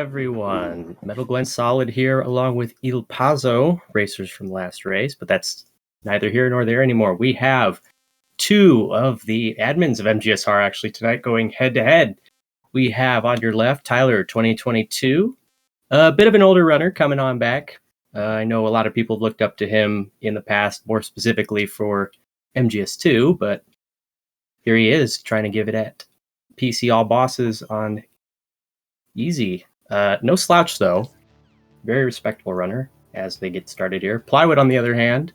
everyone. Metal Glenn Solid here, along with Il Pazo, racers from last race, but that's neither here nor there anymore. We have two of the admins of MGSR actually tonight going head-to-head. We have on your left, Tyler2022, a bit of an older runner coming on back. I know a lot of people have looked up to him in the past, more specifically for MGS2, but here he is trying to give it at PC All Bosses on easy. No slouch, though. Very respectable runner as they get started here. Plywood, on the other hand,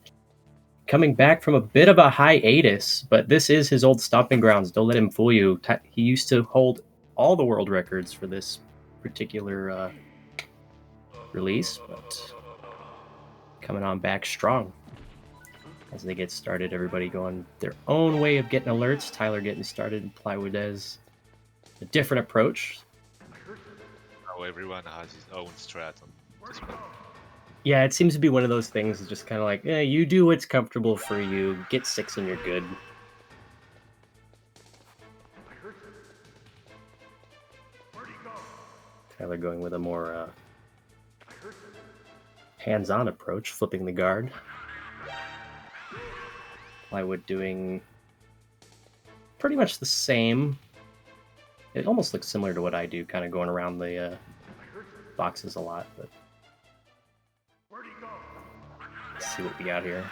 coming back from a bit of a hiatus, but this is his old stomping grounds. Don't let him fool you. He used to hold all the world records for this particular release, but coming on back strong as they get started. Everybody going their own way of getting alerts. Tyler getting started, and Plywood has a different approach. Oh, everyone has his own strat on this one. Yeah, it seems to be one of those things. It's just kind of like, you do what's comfortable for you. Get 6 and you're good. Tyler going with a more hands-on approach, flipping the guard. Plywood doing pretty much the same. It almost looks similar to what I do, kind of going around the boxes a lot, but let's see what we got here.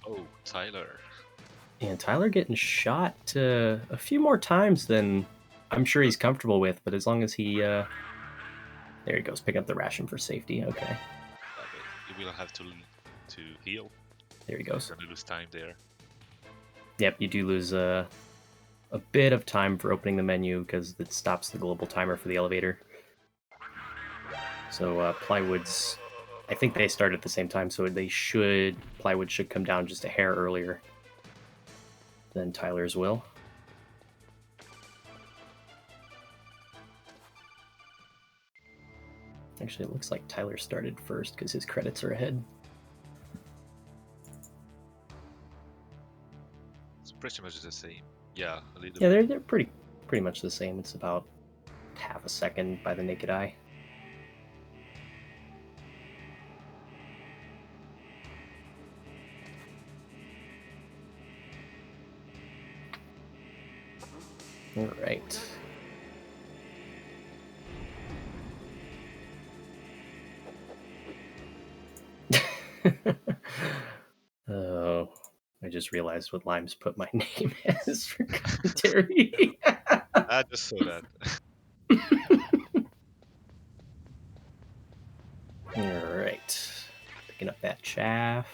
Oh, Tyler. And Tyler getting shot a few more times than I'm sure he's comfortable with, but as long as he... there he goes, pick up the ration for safety, okay. You will have to heal. There he goes. You're gonna lose time there. Yep, you do lose a bit of time for opening the menu because it stops the global timer for the elevator. So Plywood's... I think they start at the same time, so Plywood should come down just a hair earlier than Tyler's will. Actually, it looks like Tyler started first because his credits are ahead. It's pretty much the same. Yeah, a little Yeah, bit. they're pretty much the same. It's about half a second by the naked eye. All right. Oh, I just realized what Limes put my name as for commentary. I just saw that. Alright. Picking up that chaff.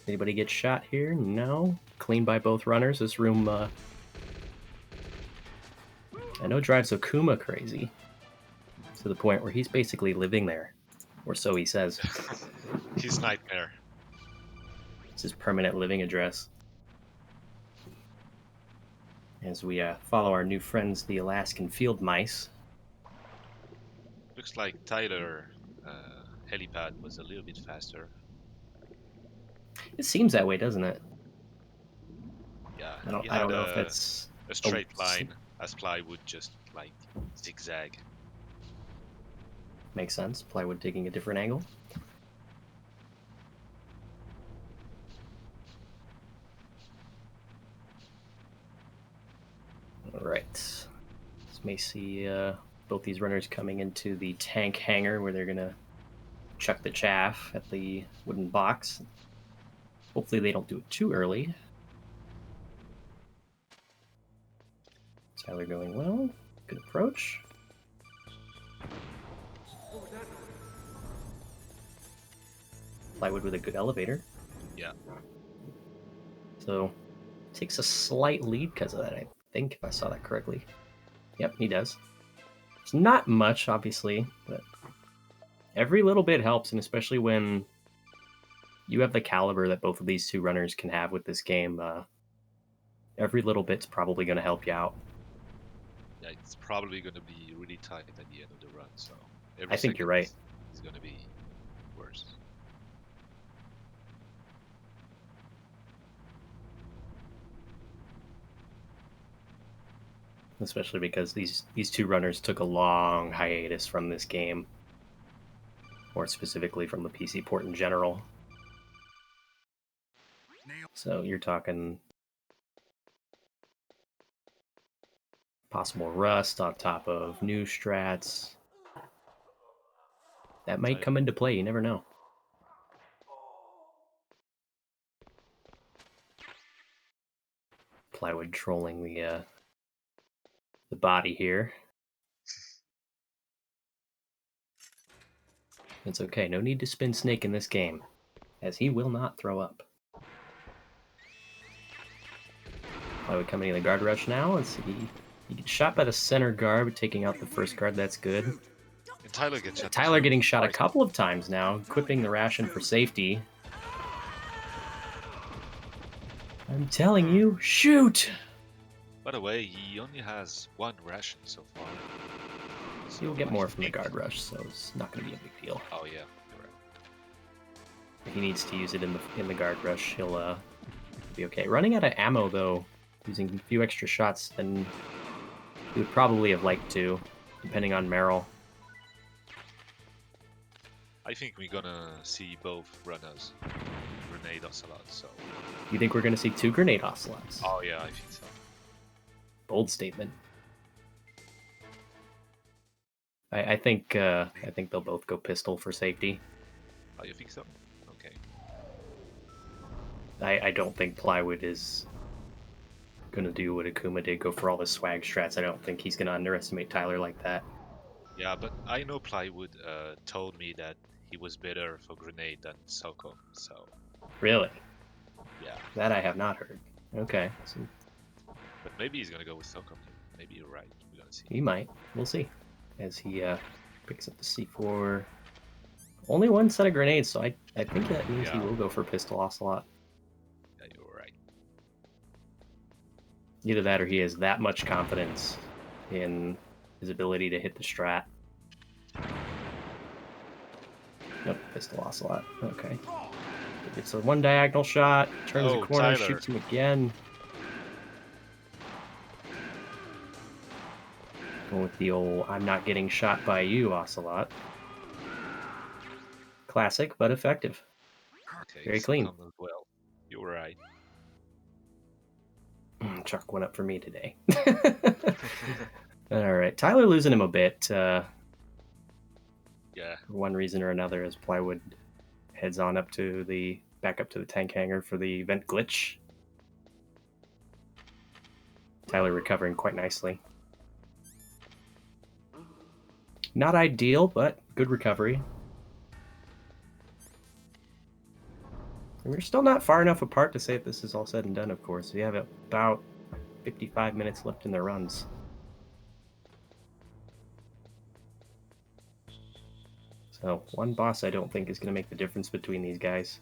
Anybody get shot here? No. Clean by both runners. This room, I know drives Okuma crazy. To the point where he's basically living there. Or so he says. His nightmare. It's his permanent living address. As we follow our new friends, the Alaskan field mice. Looks like Tyler helipad was a little bit faster. It seems that way, doesn't it? Yeah, I don't know if it's a straight line, as Plywood just like zigzag. Makes sense. Plywood taking a different angle. All right. So may see both these runners coming into the tank hangar where they're gonna chuck the chaff at the wooden box. Hopefully they don't do it too early. Tyler going well. Good approach. Plywood with a good elevator. Yeah. So takes a slight lead because of that, I think, if I saw that correctly. Yep, he does. It's not much, obviously, but every little bit helps, and especially when you have the caliber that both of these two runners can have with this game, every little bit's probably going to help you out. Yeah, it's probably going to be really tight at the end of the run, so every I think you're right. It's going to be worse. especially because these two runners took a long hiatus from this game, more specifically from the PC port in general. So you're talking possible rust on top of new strats. That might come into play, you never know. Plywood trolling the body here. It's okay, no need to spin Snake in this game, as he will not throw up. Plywood coming in the guard rush now. Let's see. He gets shot by the center guard, but taking out the first guard, that's good. And Tyler gets shot. Tyler getting shot a couple of times now, equipping the ration for safety. I'm telling you, shoot! By the way, he only has one ration so far. So he'll get more from the guard rush, so it's not going to be a big deal. Oh yeah, you're right. If he needs to use it in the guard rush, he'll be okay. Running out of ammo though, using a few extra shots than he would probably have liked to, depending on Meryl. I think we're gonna see both runners grenade ocelot. So. You think we're gonna see 2 grenade ocelots? Oh yeah, I think so. Bold statement. I think they'll both go pistol for safety. Oh, you think so? Okay. I don't think Plywood is gonna do what Akuma did, go for all the swag strats. I don't think he's gonna underestimate Tyler like that. Yeah, but I know Plywood told me that he was better for grenade than Soko, so... Really? Yeah. That I have not heard. Okay. So... But maybe he's gonna go with Soko. Maybe you're right. We're gonna see. He might. We'll see. As he picks up the C4. Only one set of grenades, so I think that means he will go for pistol ocelot. Yeah, you're right. Either that or he has that much confidence in his ability to hit the strat. Nope, pistol ocelot. Okay. It's a one diagonal shot, turns the corner, Tyler. shoots him again. Going with the old I'm not getting shot by you ocelot. Classic, but effective. Okay, very clean. Well, you're right. Chalk went up for me today. All right, Tyler losing him a bit. Yeah. For one reason or another, as Plywood heads on up to back up to the tank hangar for the vent glitch. Tyler recovering quite nicely. Not ideal, but good recovery. And we're still not far enough apart to say if this is all said and done, of course. We have about 55 minutes left in their runs. So, one boss I don't think is going to make the difference between these guys.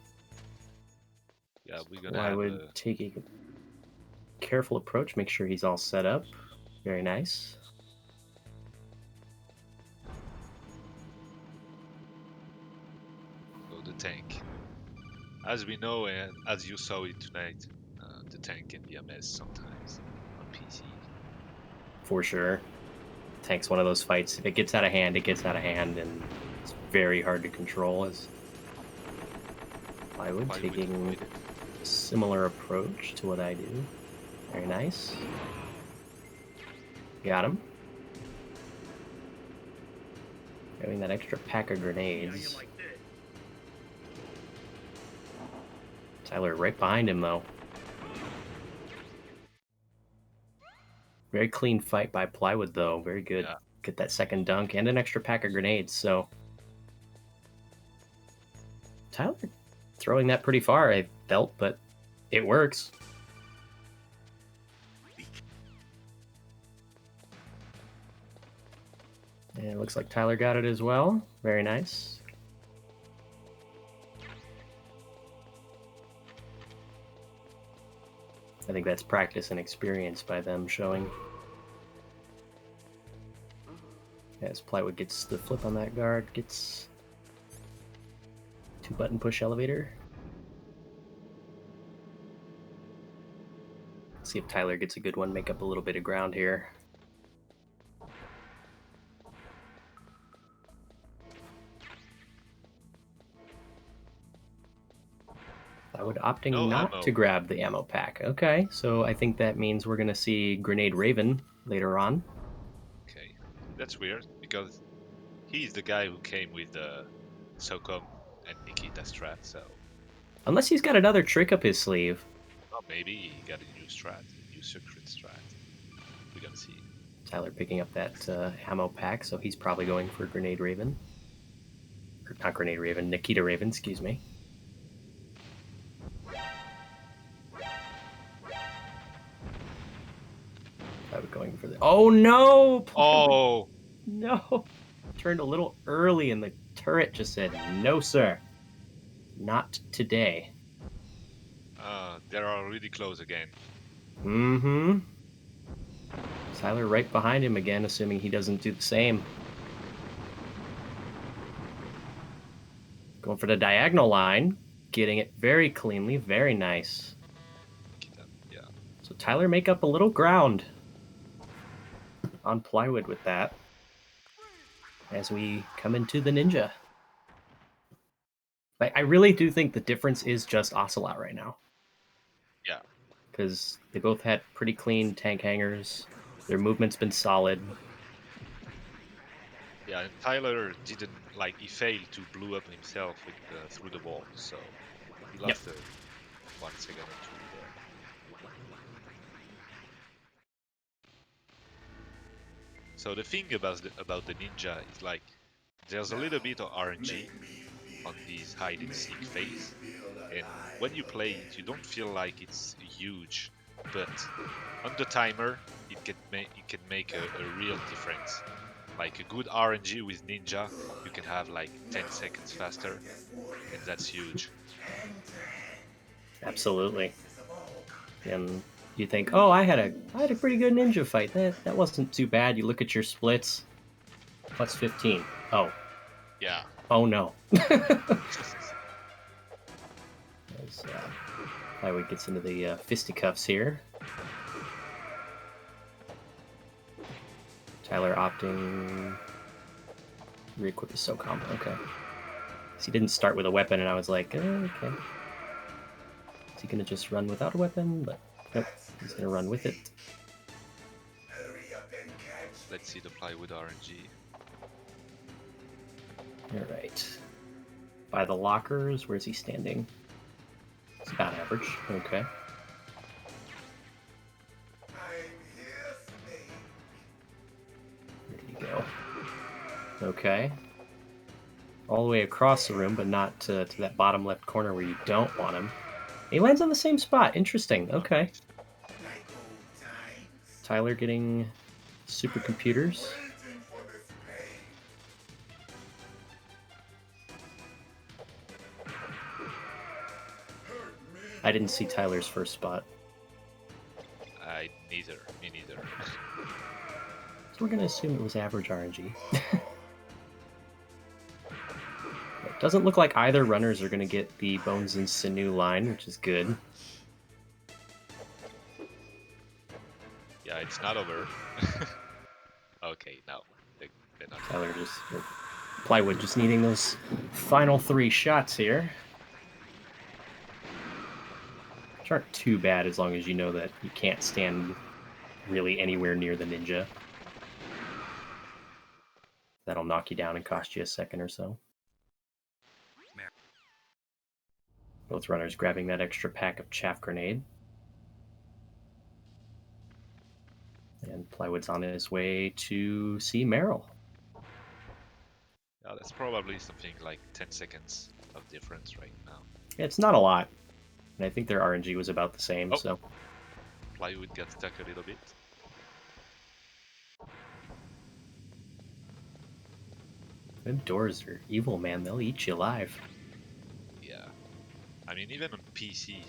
Yeah, we're going to have Plywood taking a careful approach, make sure he's all set up. Very nice. the tank. As we know, and as you saw it tonight, the tank can be a mess sometimes on PC. For sure. Tank's one of those fights. If it gets out of hand, it gets out of hand, and it's very hard to control. As Plywood taking a similar approach to what I do. Very nice. Got him. Having that extra pack of grenades. Tyler right behind him, though. Very clean fight by Plywood, though. Very good. Yeah. Get that second dunk and an extra pack of grenades, so... Tyler throwing that pretty far, I felt, but it works. And it looks like Tyler got it as well. Very nice. I think that's practice and experience by them showing. As Plywood gets the flip on that guard, gets 2-button push elevator. Let's see if Tyler gets a good one, make up a little bit of ground here. Plywood opting No not ammo. to grab the ammo pack. Okay, so I think that means we're going to see Grenade Raven later on. Okay, that's weird because he's the guy who came with the Socom and Nikita strat, so Unless he's got another trick up his sleeve. well, maybe he got a new strat, a new secret strat. We're gonna see. Tyler picking up that ammo pack, so he's probably going for Grenade Raven. Or not Grenade Raven, Nikita Raven, excuse me. I was going for the... Oh no! Oh! No! Turned a little early and the turret just said, no sir. Not today. They're already close again. Mm-hmm. Tyler right behind him again, assuming he doesn't do the same. Going for the diagonal line, getting it very cleanly, very nice. Yeah. So Tyler make up a little ground on Plywood with that as we come into the Ninja. But I really do think the difference is just Ocelot right now. Yeah. Because they both had pretty clean tank hangers. Their movement's been solid. Yeah, and Tyler didn't he failed to blow up himself with through the wall, so he lost 1 second or two there. So the thing about the ninja is there's a little bit of RNG on this hide and seek phase, and when you play it, you don't feel like it's huge, but on the timer, it can make a real difference. Like a good RNG with ninja, you can have 10 seconds faster, and that's huge. Absolutely. And you think, oh, I had a pretty good ninja fight. That wasn't too bad. You look at your splits, plus 15. Oh. Yeah. Oh no. As Plywood gets into the fisticuffs here. Tyler opting re-equip his SOCOM. Okay. So he didn't start with a weapon, and I was like, okay. Is he going to just run without a weapon? But nope, he's going to run with it. Let's see the Plywood RNG. Alright. By the lockers, where's he standing? It's about average. Okay. Where did he go? Okay. All the way across the room, but not to that bottom left corner where you don't want him. He lands on the same spot. Interesting. Okay. Tyler getting supercomputers. I didn't see Tyler's first spot. Me neither. So we're going to assume it was average RNG. It doesn't look like either runners are going to get the Bones and Sinew line, which is good. Yeah, it's not over. Okay, no. They're not. Tyler Plywood just needing those final 3 shots here. Which aren't too bad as long as you know that you can't stand really anywhere near the ninja. That'll knock you down and cost you a second or so. Both runners grabbing that extra pack of chaff grenade. And Plywood's on his way to see Meryl. Yeah, that's probably something like 10 seconds of difference right now. Yeah, it's not a lot. And I think their RNG was about the same, so... Plywood got stuck a little bit. Them doors are evil, man. They'll eat you alive. Yeah. I mean, even on PC,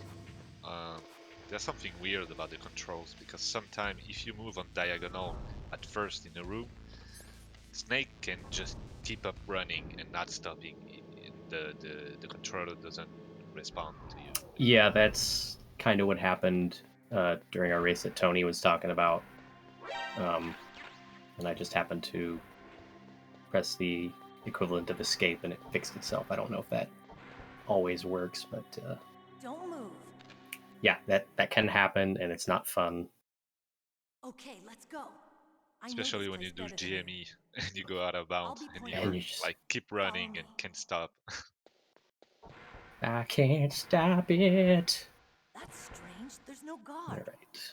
there's something weird about the controls, because sometimes if you move on diagonal at first in a room, Snake can just keep up running and not stopping. The controller doesn't respond to you. Yeah, that's kind of what happened during our race that Tony was talking about. And I just happened to press the equivalent of escape and it fixed itself. I don't know if that always works, but yeah, that can happen, and it's not fun. Okay, let's go. Especially when you do GME and you go out of bounds and you like keep running and can't stop. I can't stop it. That's strange. There's no guard. All right.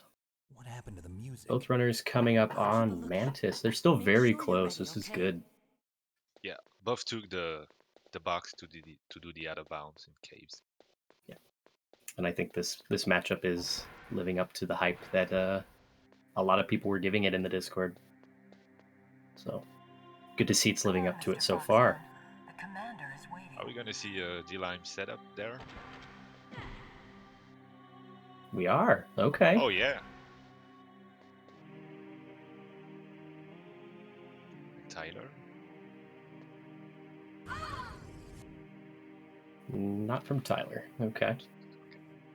What happened to the music? Both runners coming up on Mantis. They're still very close. This is good. Yeah, both took the box to do the out of bounds in caves. Yeah, and I think this matchup is living up to the hype that a lot of people were giving it in the Discord. So good to see it's living up to it so far. The commander is waiting. Are we gonna see a D-Lime setup there? We are. Okay. Oh yeah. Tyler? Not from Tyler. Okay.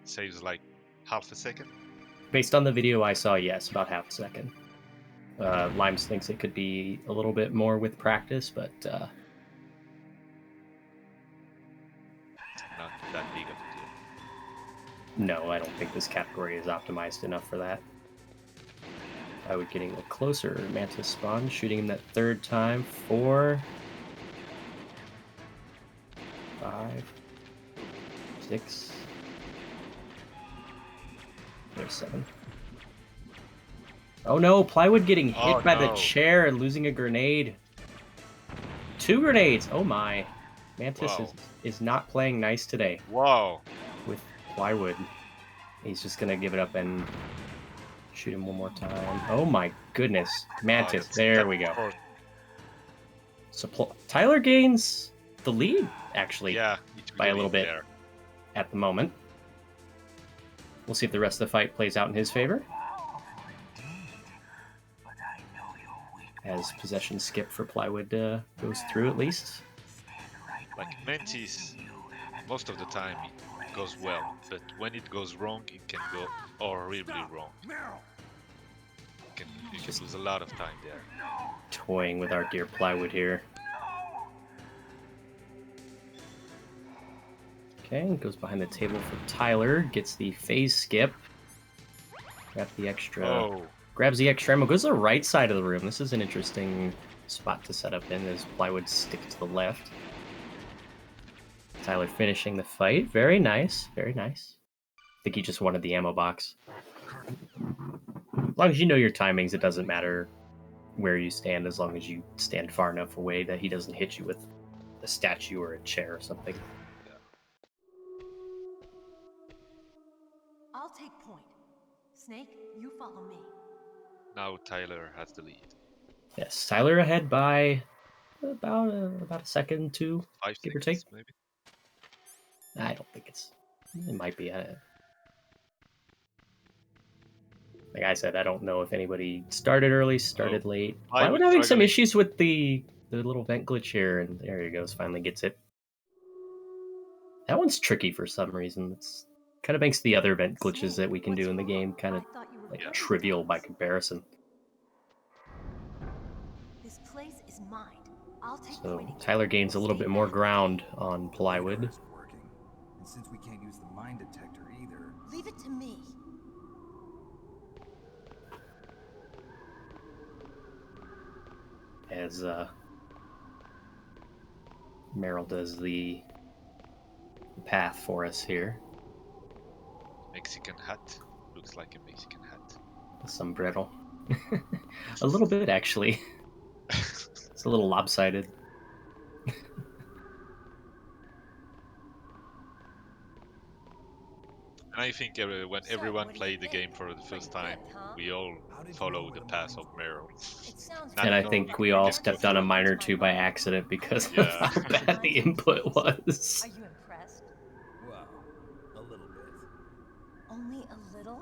Saves like half a second. Based on the video I saw, yes, about half a second. Limes thinks it could be a little bit more with practice, but it's not that big of a deal. No, I don't think this category is optimized enough for that. I would getting a closer Mantis spawn, shooting him that third time. 4, 5, 6. There's 7. Oh no, Plywood getting hit by the chair and losing a grenade. 2 grenades! Oh my. Mantis is not playing nice today. Wow. With Plywood. He's just gonna give it up and shoot him one more time. Oh my goodness. Mantis, there we go. So Tyler gains the lead, actually, by a little bit at the moment. We'll see if the rest of the fight plays out in his favor. As possession skip for Plywood goes through at least. Like Mantis, most of the time it goes well, but when it goes wrong, it can go horribly wrong. You can lose a lot of time there. Toying with our dear Plywood here. Okay, goes behind the table for Tyler, gets the phase skip. Got the extra. Grabs the extra ammo, goes to the right side of the room. This is an interesting spot to set up in as Plywood sticks to the left. Tyler finishing the fight. Very nice, very nice. I think he just wanted the ammo box. As long as you know your timings, it doesn't matter where you stand, as long as you stand far enough away that he doesn't hit you with a statue or a chair or something. I'll take point. Snake, you follow me. Now Tyler has the lead. Yes, Tyler ahead by about a second, 2, 5 give or seconds, take. maybe. I don't think it might be. Like I said, I don't know if anybody started early, started late. Why would having some issues with the little vent glitch here, and there he goes, finally gets it. That one's tricky for some reason. It's kind of makes the other vent glitches that we can do in the game kind of like trivial by comparison. This place is mine. I'll take So Tyler gains a little bit more ground on Plywood. And since we can't use the mine detector either, leave it to me. As Meryl does the path for us here. Mexican hat. Looks like a Mexican hat. A sombrero. A little bit, actually. It's a little lopsided. And I think when everyone played the game for the first time, we all follow the path of Meryl. And I think we all stepped on a mine or two by accident because of how bad the input was. Are you impressed? well, a little bit. Only a little?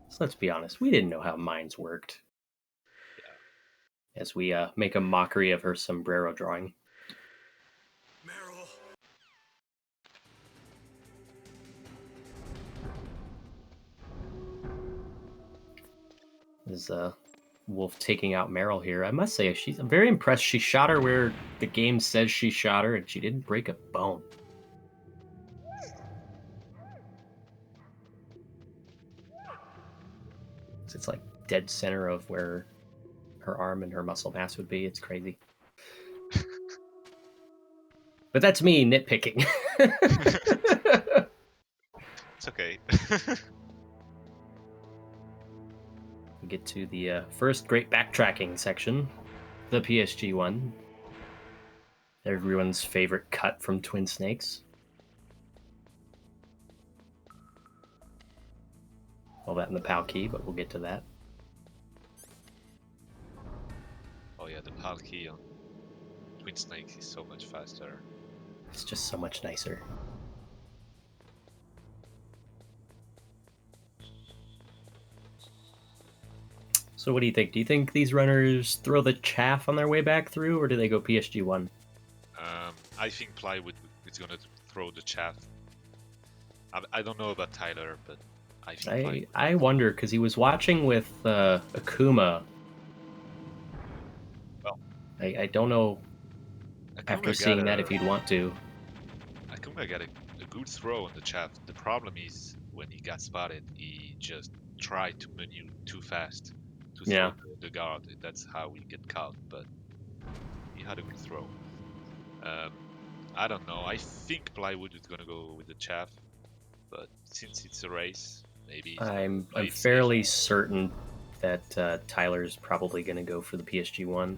So let's be honest, we didn't know how mines worked. As we make a mockery of her sombrero drawing. Meryl. Is Wolf taking out Meryl here. I must say, I'm very impressed. She shot her where the game says she shot her, and she didn't break a bone. It's like dead center of where her arm and her muscle mass would be. It's crazy. But that's me nitpicking. It's okay. We get to the first great backtracking section, the PSG1. Everyone's favorite cut from Twin Snakes. All that in the PAL key, but we'll get to that. Oh yeah, the PAL key on Twin Snakes is so much faster. It's just so much nicer. So what do you think? Do you think these runners throw the chaff on their way back through, or do they go PSG1? I think Plywood is gonna throw the chaff. I don't know about Tyler, but I think I wonder, because he was watching with Akuma. Well, I don't know Akuma after seeing that if you'd want to. Akuma got a good throw on the chaff. The problem is when he got spotted, he just tried to menu too fast to throw the guard. That's how he get caught, but he had a good throw. I don't know. I think Plywood is gonna go with the chaff, but since it's a race, maybe I'm fairly certain that Tyler's probably going to go for the PSG1.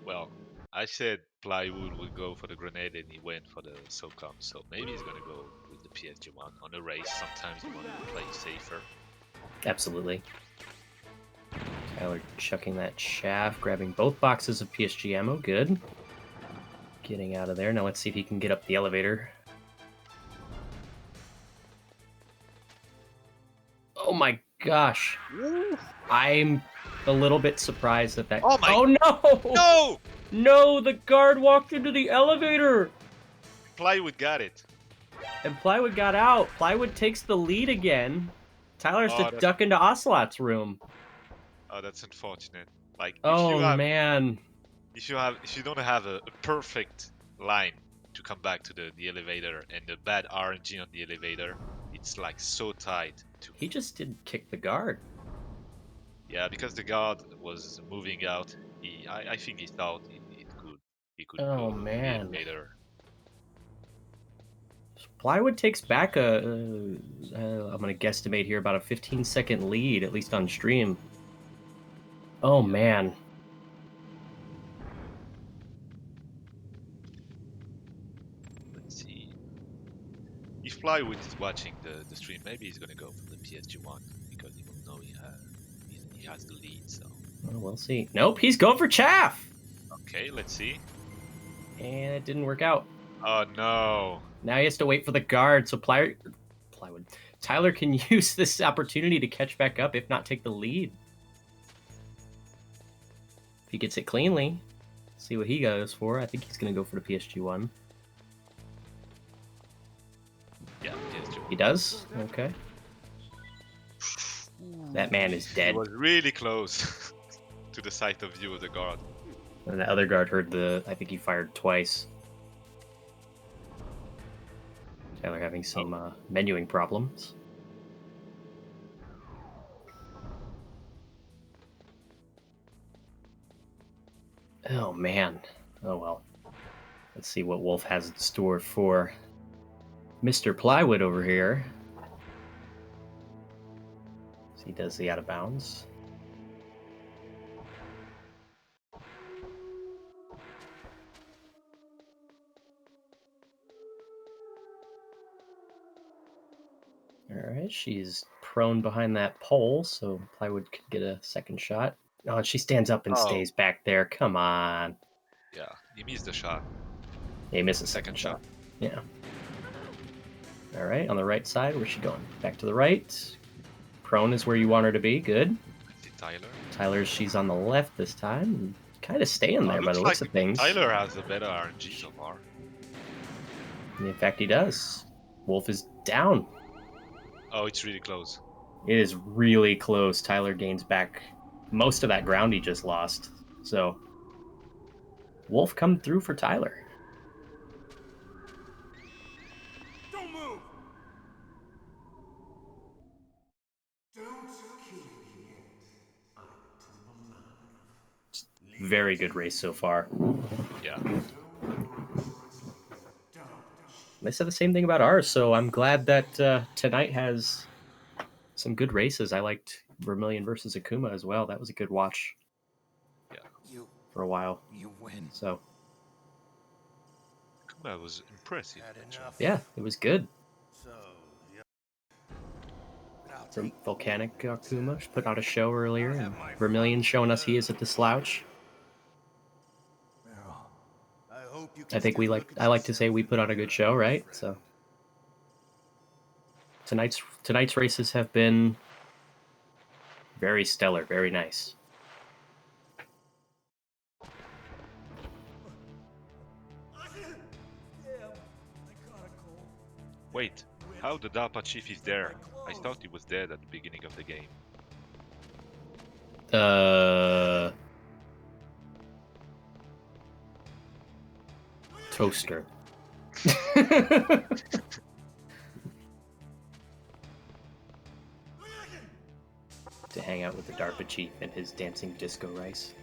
Well, I said Plywood would go for the grenade and he went for the SOCOM, so maybe he's gonna go with the PSG1 on a race. Sometimes you want to play safer. Absolutely. Tyler chucking that chaff, grabbing both boxes of PSG ammo. Good. Getting out of there. Now let's see if he can get up the elevator. Oh my gosh. I'm a little bit surprised at that. Oh my... Oh no! No! No, the guard walked into the elevator! Plywood got it. And Plywood got out. Plywood takes the lead again. Tyler has to duck into Ocelot's room. Oh, that's unfortunate. Like, man. If you don't have a perfect line to come back to the elevator and the bad RNG on the elevator, it's like so tight. He just didn't kick the guard. Yeah, because the guard was moving out. I think he thought he could go to the elevator. Plywood takes back I'm gonna guesstimate here about a 15-second lead, at least on stream. Oh man. Let's see. If Plywood is watching the stream, maybe he's gonna go for the PSG1 because he will know he has the lead. So. Well, we'll see. Nope, he's going for chaff. Okay, let's see. And it didn't work out. Oh no. Now he has to wait for the guard, so Tyler can use this opportunity to catch back up, if not take the lead. If he gets it cleanly, see what he goes for. I think he's going to go for the PSG1. Yeah, PSG1. He does? Okay. That man is dead. He was really close to the sight of view of the guard. And the other guard heard I think he fired twice. Tyler having some menuing problems. Oh man. Oh well. Let's see what Wolf has in store for Mr. Plywood over here. So he does the out of bounds. Alright, she's prone behind that pole, so Plywood could get a second shot. Oh, and she stands up and stays back there. Come on. Yeah, he missed the shot. Yeah, he missed a second shot. Yeah. Alright, on the right side, where's she going? Back to the right. Prone is where you want her to be. Good. Tyler. She's on the left this time. Kind of staying there by the looks of things. Tyler has a better RNG so far. And in fact, he does. Wolf is down. Oh, it's really close. It is really close. Tyler gains back most of that ground he just lost. So, Wolf come through for Tyler. Don't move. Very good race so far. Yeah. They said the same thing about ours, so I'm glad that tonight has some good races. I liked Vermilion versus Akuma as well. That was a good watch. Yeah. For a while. You win. So That was impressive. yeah, it was good. So, From Volcanic Akuma put out a show earlier, and Vermilion showing us he is at the slouch. I think I like to say we put on a good show, right? So tonight's races have been very stellar, very nice. Wait, how the DARPA chief is there? I thought he was dead at the beginning of the game. Toaster. To hang out with the DARPA chief and his dancing disco rice.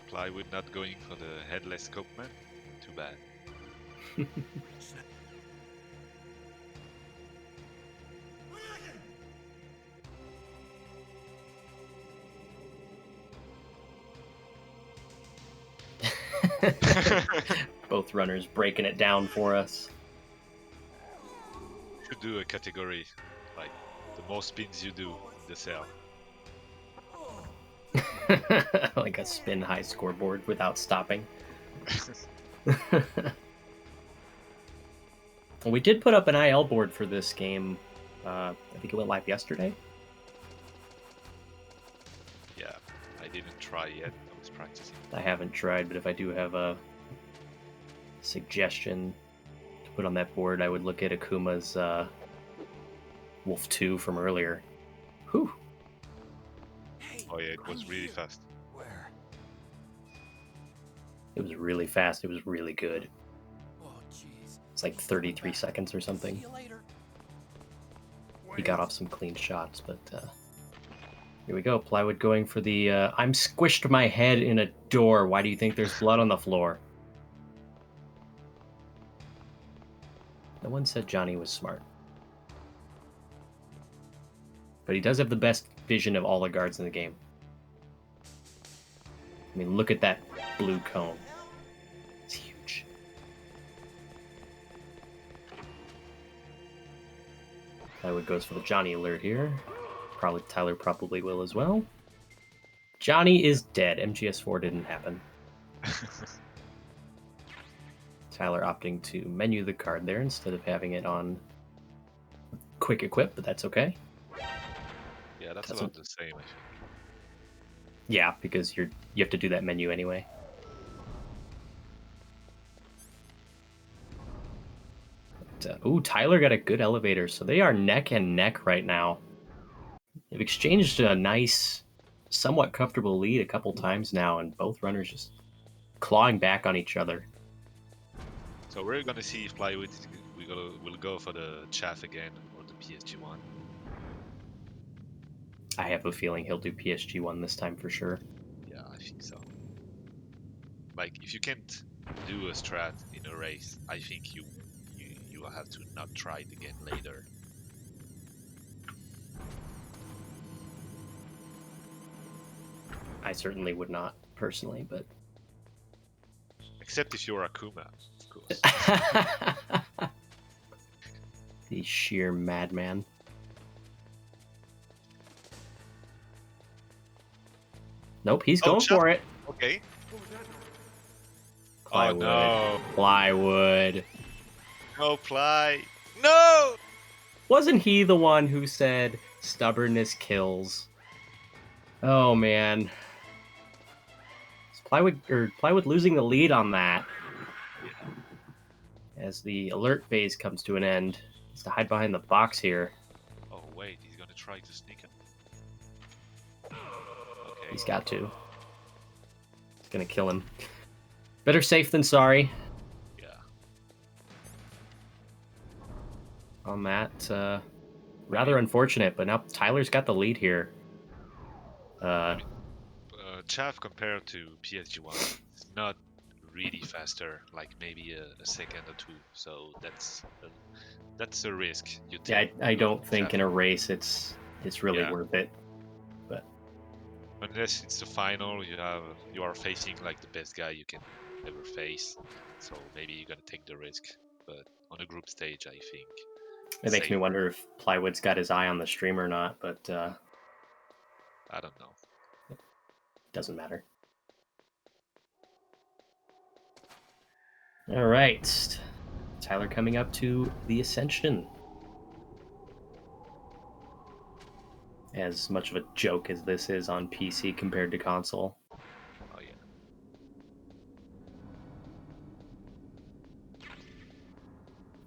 Plywood not going for the headless scopeman? Too bad. Both runners breaking it down for us. Should do a category, like the more spins you do in the cell. Like a spin high scoreboard without stopping. Well, we did put up an IL board for this game. I think it went live yesterday. Yeah, I didn't try yet. I was practicing. I haven't tried, but if I do have a suggestion to put on that board, I would look at Akuma's Wolf 2 from earlier. Whew. Oh yeah, it was really fast. Where? It was really fast. It was really good. Oh, jeez. It's like 33 seconds or something. See you later. He got off some clean shots, but here we go. Plywood going for the I'm squished my head in a door. Why do you think there's blood on the floor? No one said Johnny was smart. But he does have the best vision of all the guards in the game. I mean, look at that blue cone. It's huge. Plywood goes for the Johnny alert here. Tyler probably will as well. Johnny is dead. MGS4 didn't happen. Tyler opting to menu the card there instead of having it on quick equip, but that's okay. Yeah, that's about the same, I think. Yeah, because you have to do that menu anyway. But, ooh, Tyler got a good elevator, so they are neck and neck right now. They've exchanged a nice, somewhat comfortable lead a couple times now, and both runners just clawing back on each other. So we're gonna see if Plywood will go for the chaff again or the PSG1. I have a feeling he'll do PSG1 this time for sure. Yeah, I think so. Like, if you can't do a strat in a race, I think you will have to not try it again later. I certainly would not, personally, but... Except if you're Akuma, of course. The sheer madman. Nope, he's going for it. Okay. Plywood. Oh no. Plywood. No, Ply. No! Wasn't he the one who said stubbornness kills? Oh man. Is Plywood losing the lead on that. As the alert phase comes to an end. He's to hide behind the box here. Oh wait, he's gonna try to sneak it. Okay. He's got to. It's gonna kill him. Better safe than sorry. Yeah. On that. rather unfortunate, but now Tyler's got the lead here. Chav compared to PSG1 is not really faster, like maybe a second or two. So that's a risk you Yeah, take. I don't think Chav. in a race it's really Yeah. worth it. But Unless it's the final, you are facing like the best guy you can ever face. So maybe you're gonna take the risk. But on a group stage, I think it makes me safe. wonder if Plywood's got his eye on the stream or not, but I don't know. doesn't matter. All right. Tyler coming up to the Ascension. As much of a joke as this is on PC compared to console. Oh yeah.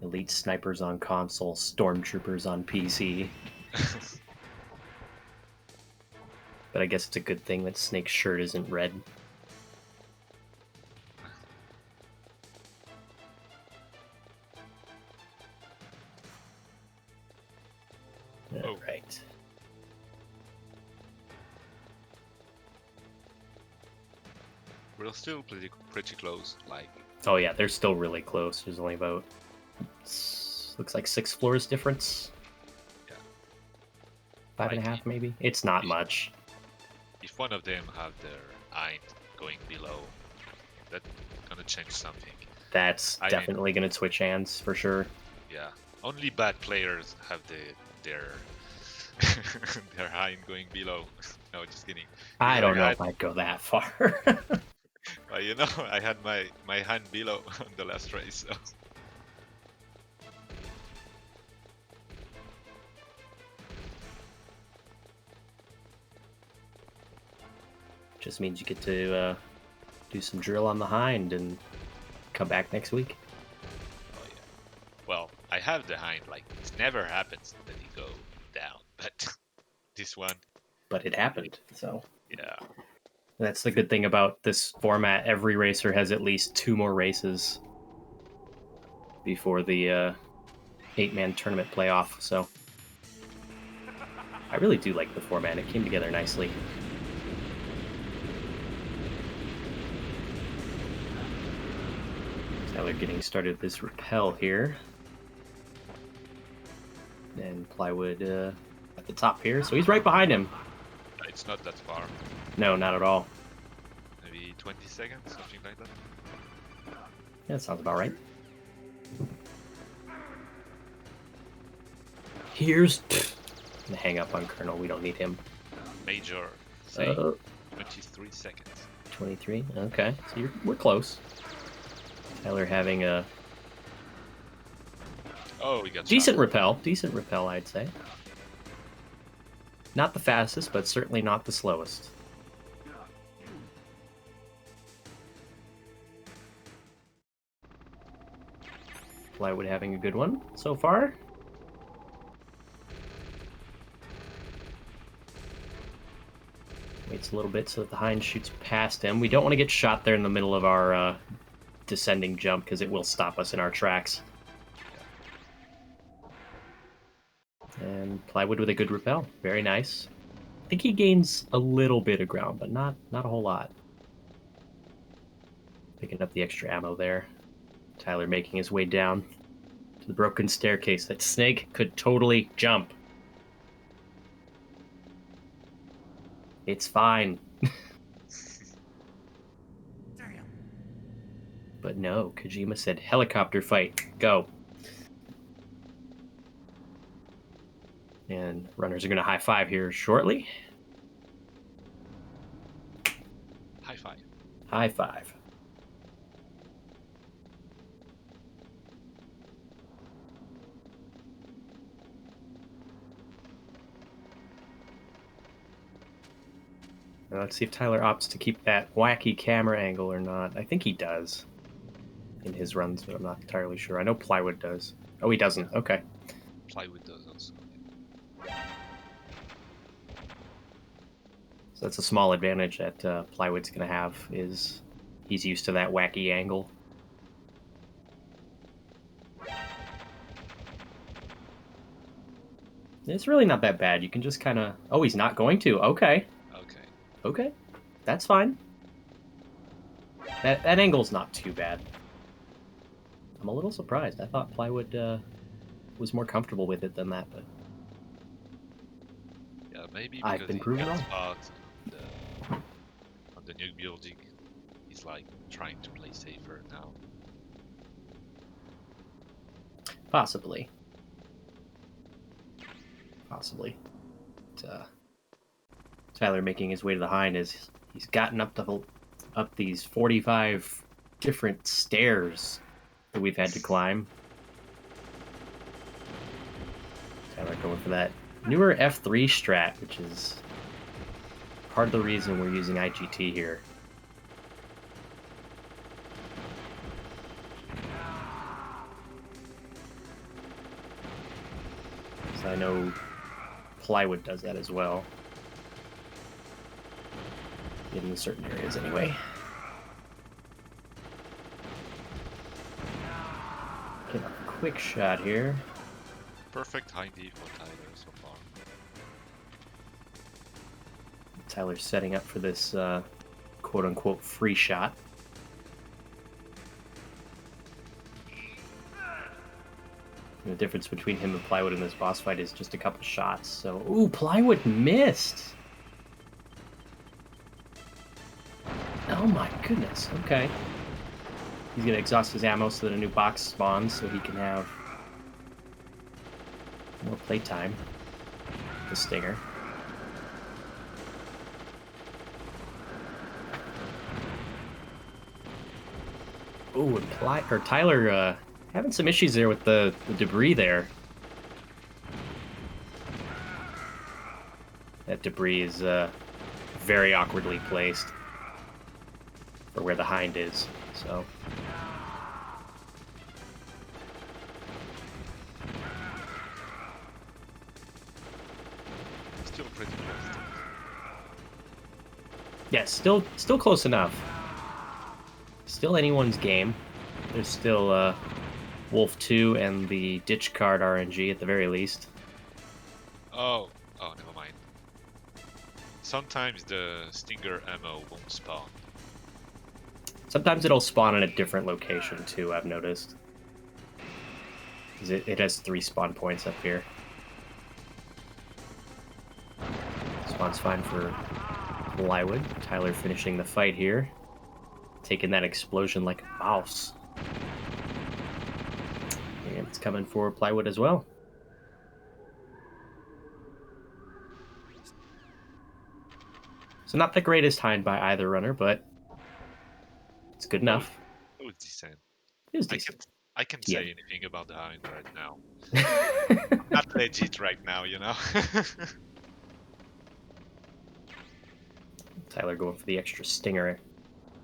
Elite snipers on console, stormtroopers on PC. But I guess it's a good thing that Snake's shirt isn't red. All right. We're still pretty close. Like. Oh yeah, they're still really close. There's only about looks like 6 floors difference. Yeah. 5.5 maybe. It's not much. If one of them have their eye going below, that's gonna change something. That's definitely gonna switch hands for sure. Yeah. Only bad players have their their eye going below. No, just kidding. I don't know if I'd go that far. Well, you know, I had my hand below on the last race, so. Just means you get to do some drill on the hind and come back next week. Oh yeah. Well, I have the hind. Like it never happens that you go down, but this one. But it happened, so. Yeah. That's the good thing about this format. Every racer has at least 2 more races before the 8-man tournament playoff, so I really do like the format. It came together nicely. Tyler getting started this rappel here. And Plywood at the top here, so he's right behind him. It's not that far. No, not at all. Maybe 20 seconds, something like that. Yeah, that sounds about right. Here's gonna hang up on Colonel. We don't need him. Major. Say 23 seconds. 23. Okay, so we're close. Tyler having a we got decent shot. rappel. Decent rappel, I'd say. Not the fastest, but certainly not the slowest. Plywood having a good one so far. Waits a little bit so that the hind shoots past him. We don't want to get shot there in the middle of our descending jump because it will stop us in our tracks. And Plywood with a good rappel. Very nice. I think he gains a little bit of ground, but not a whole lot. Picking up the extra ammo there. Tyler making his way down to the broken staircase that Snake could totally jump. It's fine. But no, Kojima said helicopter fight. Go. And runners are going to high five here shortly. High five. High five. Now let's see if Tyler opts to keep that wacky camera angle or not. I think he does in his runs, but I'm not entirely sure. I know Plywood does. Oh, he doesn't. Okay. Plywood does also. So that's a small advantage that Plywood's going to have, is he's used to that wacky angle. It's really not that bad. You can just kind of... Oh, he's not going to. Okay. Okay. Okay. That's fine. That angle's not too bad. I'm a little surprised. I thought Plywood was more comfortable with it than that, but... Yeah, maybe I've because been he proven got wrong. spot on the new building. He's like trying to play safer now. Possibly. Possibly. But, Tyler making his way to the hind is he's gotten up these 45 different stairs that we've had to climb. Tyler going for that newer F3 strat, which is part of the reason we're using IGT here. So I know Plywood does that as well. In certain areas, anyway. Get a quick shot here. Perfect hindy for Tyler so far. Tyler's setting up for this quote-unquote free shot. And the difference between him and Plywood in this boss fight is just a couple shots. So, ooh, Plywood missed. Oh my goodness. Okay. He's gonna exhaust his ammo so that a new box spawns, so he can have more playtime. The stinger. Ooh, and Tyler having some issues there with the debris there. That debris is very awkwardly placed for where the hind is, so. Still pretty close. Yeah, still close enough. Still anyone's game. There's still Wolf 2 and the Ditch Card RNG at the very least. Oh, never mind. Sometimes the Stinger ammo won't spawn. Sometimes it'll spawn in a different location too, I've noticed. 'Cause it has 3 spawn points up here. Spawn's fine for Plywood. Tyler finishing the fight here. Taking that explosion like a mouse. And it's coming for Plywood as well. So not the greatest hind by either runner, but it's good enough. It was decent. It was decent. I can't Yeah. say anything about the hind right now. Not legit right now, you know? Tyler going for the extra stinger.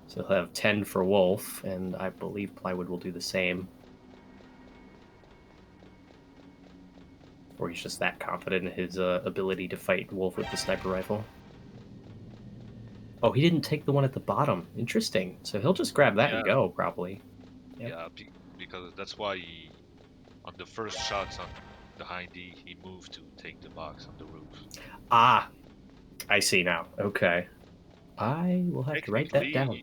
So he'll have 10 for Wolf, and I believe Plywood will do the same. Or he's just that confident in his ability to fight Wolf with the sniper rifle. Oh, he didn't take the one at the bottom. Interesting. So he'll just grab that and go, probably. Yep. Yeah, because that's why on the first shots on the hindy, he moved to take the box on the roof. Ah, I see now. Okay. I will have to write that down.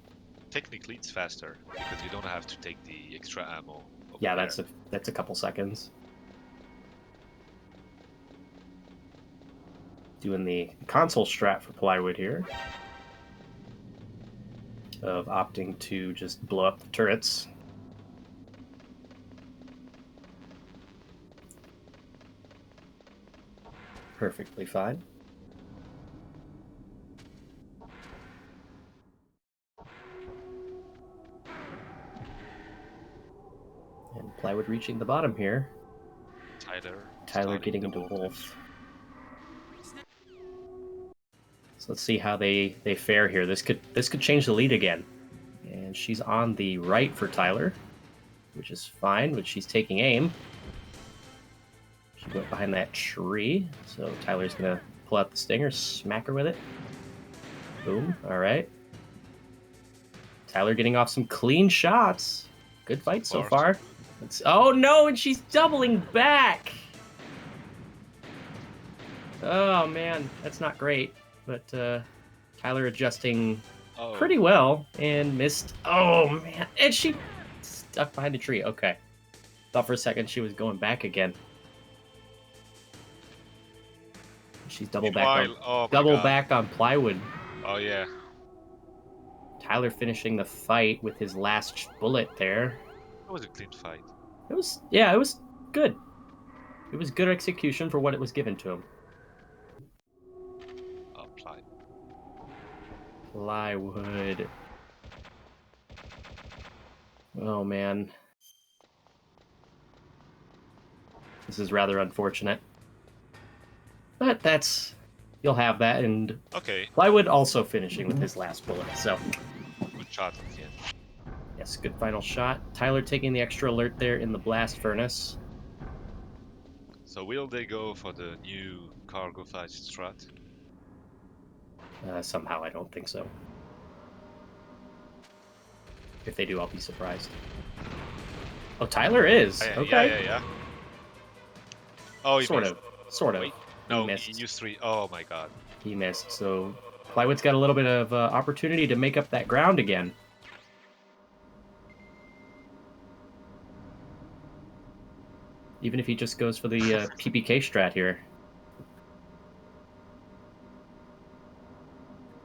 Technically, it's faster because you don't have to take the extra ammo. Yeah, that's a couple seconds. Doing the console strat for Plywood here. Of opting to just blow up the turrets. Perfectly fine. And Plywood reaching the bottom here. Tyler getting into Wolf. So let's see how they fare here. This could change the lead again. And she's on the right for Tyler, which is fine, but she's taking aim. She went behind that tree, so Tyler's gonna pull out the stinger, smack her with it. Boom, alright. Tyler getting off some clean shots. Good fight so far. Oh no, and she's doubling back! Oh, man. That's not great. But Tyler adjusting Oh, pretty well and missed. Oh, man. And she stuck behind the tree. Okay. Thought for a second she was going back again. She's double back meanwhile, on oh my God. back on plywood. Oh yeah. Tyler finishing the fight with his last bullet there. That was a clean fight. It was good. It was good execution for what it was given to him. Oh, ply. Plywood. Oh man. This is rather unfortunate. But you'll have that, and Okay, Plywood also finishing with his last bullet, so good shot at the end. yes, good final shot. Tyler taking the extra alert there in the blast furnace. So will they go for the new cargo fight strat? Somehow I don't think so. If they do, I'll be surprised. Oh, Tyler is. Okay. Yeah. Oh, he Sort missed. of. Sort of. Wait, no, missed. he used 3. Oh my God. He missed. So Plywood's got a little bit of opportunity to make up that ground again. Even if he just goes for the PPK strat here.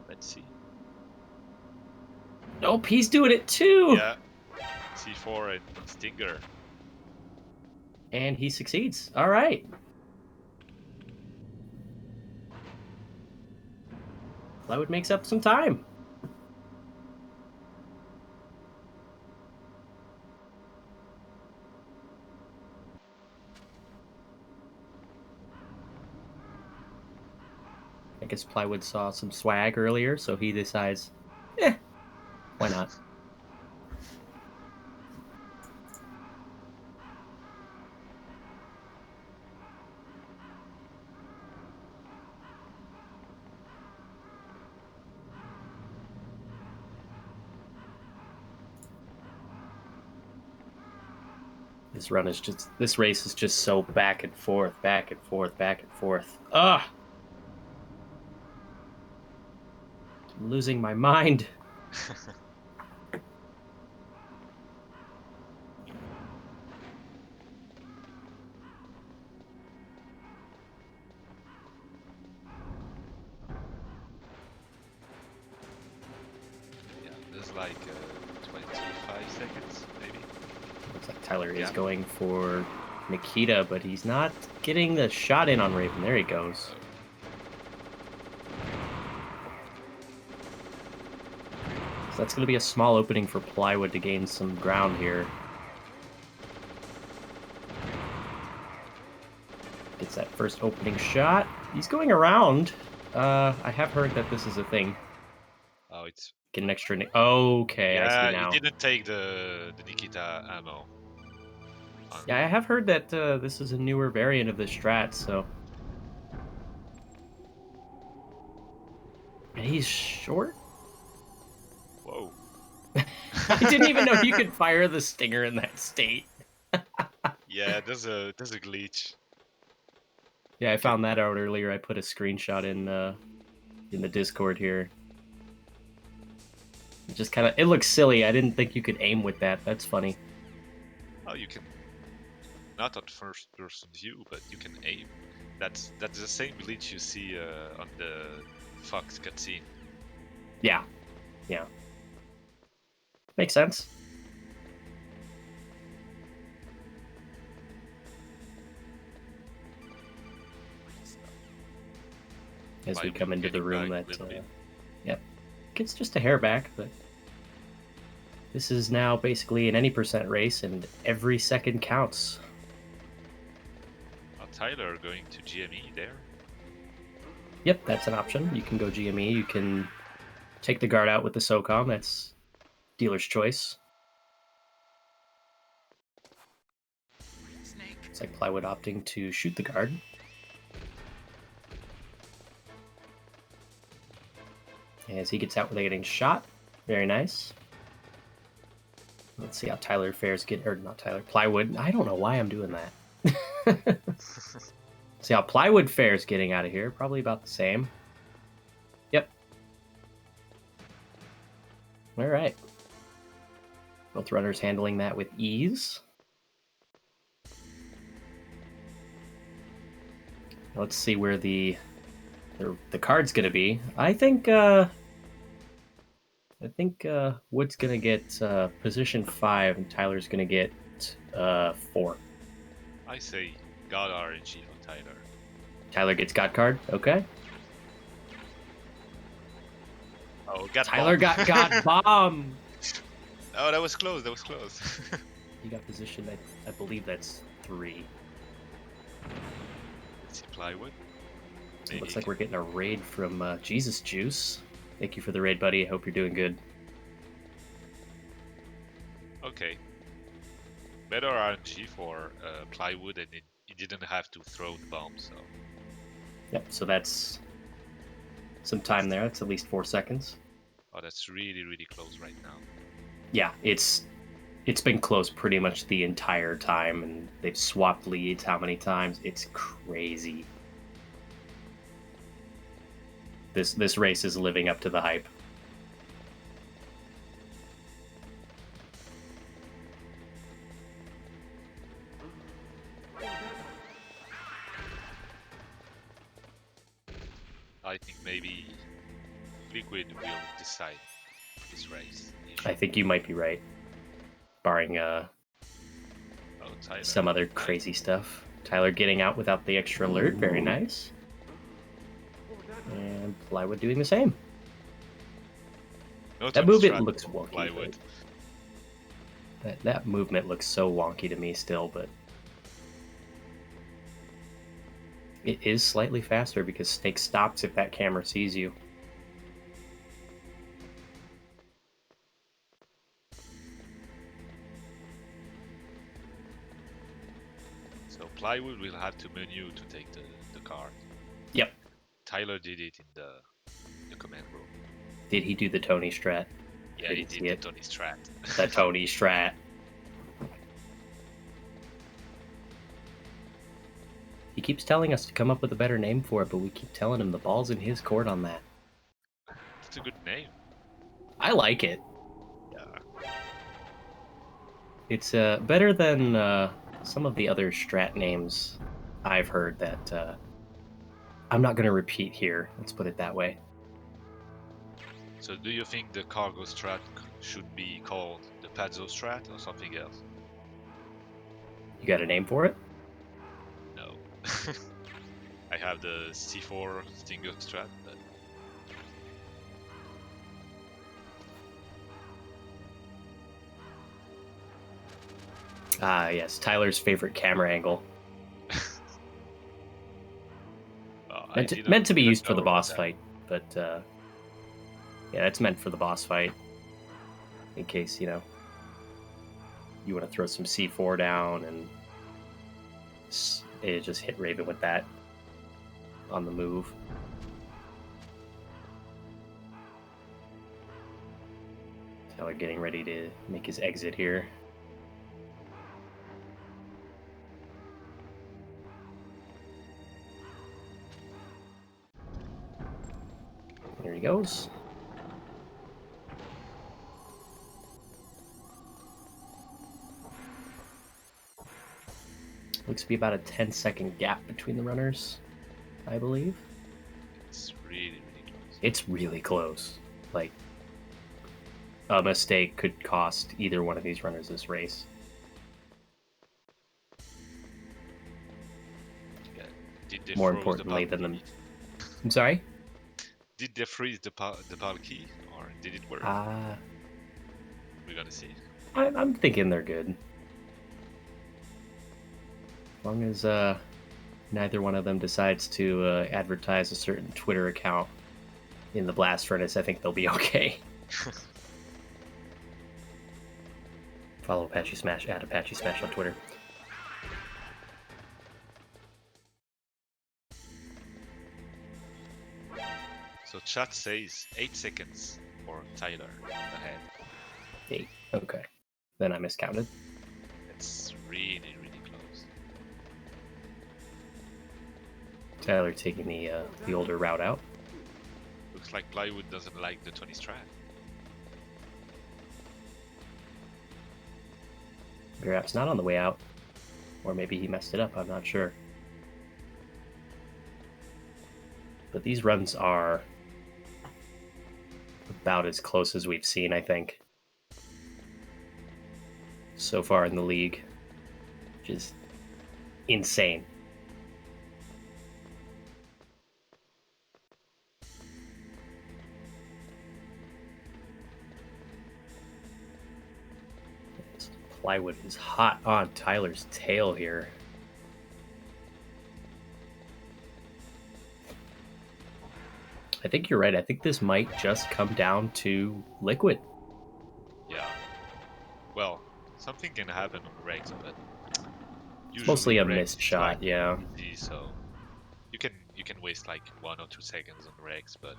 Let's see. Nope, he's doing it too! Yeah. C4 and Stinger. And he succeeds. All right. Plywood makes up some time. I guess Plywood saw some swag earlier, so he decides, why not? This race is just so back and forth, back and forth, back and forth. Ugh! I'm losing my mind. Yeah, there's like 25 seconds, maybe. Looks like Tyler is going for Nikita, but he's not getting the shot in on Raven. There he goes. So that's going to be a small opening for Plywood to gain some ground here. Gets that first opening shot. He's going around. I have heard that this is a thing. Oh, it's... Get an extra... Okay, I see now. he didn't take the Nikita ammo. Yeah, I have heard that this is a newer variant of the strat, so... And he's short? Whoa. I didn't even know you could fire the stinger in that state. Yeah, there's a glitch. Yeah, I found that out earlier. I put a screenshot in the Discord here. It just kind of... It looks silly. I didn't think you could aim with that. That's funny. Oh, you can... Not on first-person view, but you can aim. That's the same glitch you see on the Fox cutscene. Yeah. Yeah. Makes sense. As we come into the room that... Yep. Gets just a hair back, but... This is now basically an any percent race, and every second counts. Tyler going to GME there? Yep, that's an option. You can go GME. You can take the guard out with the SOCOM. That's dealer's choice. It's like Plywood opting to shoot the guard. As he gets out without getting shot. Very nice. Let's see how Tyler fares or not Tyler, Plywood. I don't know why I'm doing that. See how Plywood Fair's getting out of here. Probably about the same. Yep. All right. Both runners handling that with ease. Let's see where the card's gonna be. I think Wood's gonna get position 5 and Tyler's gonna get 4. I say God RNG on Tyler. Tyler gets God card. Okay. Oh, got Tyler bomb. got bomb. Oh, that was close. That was close. He got position. I believe that's 3. Let's see Plywood. It looks like we're getting a raid from Jesus Juice. Thank you for the raid, buddy. I hope you're doing good. Okay. Better RNG for Plywood, and he didn't have to throw the bomb, so... Yep, so that's some time there. That's at least 4 seconds. Oh, that's really, really close right now. Yeah, it's been close pretty much the entire time, and they've swapped leads how many times? It's crazy. This race is living up to the hype. I think maybe Liquid will decide this race. I think you might be right, barring Tyler. some other crazy stuff. Tyler getting out without the extra alert, very nice. And Plywood doing the same. No That movement looks wonky. Plywood. That movement looks so wonky to me still, but it is slightly faster because Snake stops if that camera sees you. So Plywood will have to menu to take the card. Yep. Tyler did it in the command room. Did he do the Tony strat? Yeah, he did the Tony strat. The Tony strat. He keeps telling us to come up with a better name for it, but we keep telling him the ball's in his court on that. It's a good name. I like it. Yeah. It's better than some of the other strat names I've heard that I'm not going to repeat here. Let's put it that way. So do you think the cargo strat should be called the Pazzo strat or something else? You got a name for it? No. I have the C4 Stinger strat, but... Ah, yes. Tyler's favorite camera angle. Meant to be used for the boss fight, but yeah, it's meant for the boss fight. In case, you know, you want to throw some C4 down and just hit Raven with that on the move. Tyler getting ready to make his exit here. There he goes. Looks to be about a 10-second gap between the runners, I believe. It's really, really close. It's really close. Like, a mistake could cost either one of these runners this race. Yeah. Did they More froze importantly the than the... I'm sorry? Did they freeze the Palki, or did it work? We're gonna see. I'm thinking they're good. As long as neither one of them decides to advertise a certain Twitter account in the blast furnace, I think they'll be okay. Follow Apache Smash at Apache Smash on Twitter. So chat says 8 seconds for Tyler ahead. 8. Okay. Then I miscounted. It's really, really close. Tyler taking the older route out. Looks like Plywood doesn't like the 20 strat. Perhaps not on the way out. Or maybe he messed it up, I'm not sure. But these runs are about as close as we've seen, I think, so far in the league. Which is insane. Plywood is hot on Tyler's tail here. I think you're right. I think this might just come down to Liquid. Yeah. Well, something can happen on Rex, but It's mostly a Rex missed is shot, like yeah. easy, so you can waste like 1 or 2 seconds on Rex, but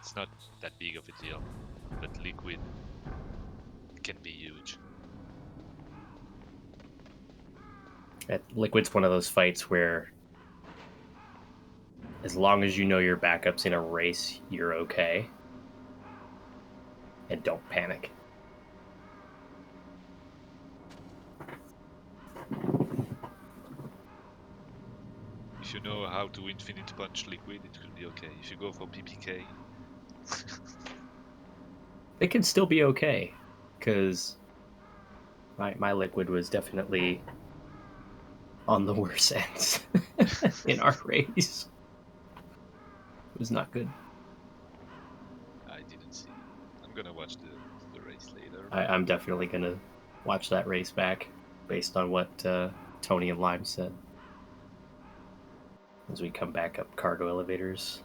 it's not that big of a deal. But Liquid can be huge. Liquid's one of those fights where as long as you know your backup's in a race, you're okay. And don't panic. If you know how to infinite punch Liquid, it could be okay. If you go for PPK, It can still be okay, because my Liquid was definitely on the worst ends in our race. It was not good. I didn't see. I'm gonna watch the race later. I'm definitely going to watch that race back based on what Tony and Lime said. As we come back up cargo elevators.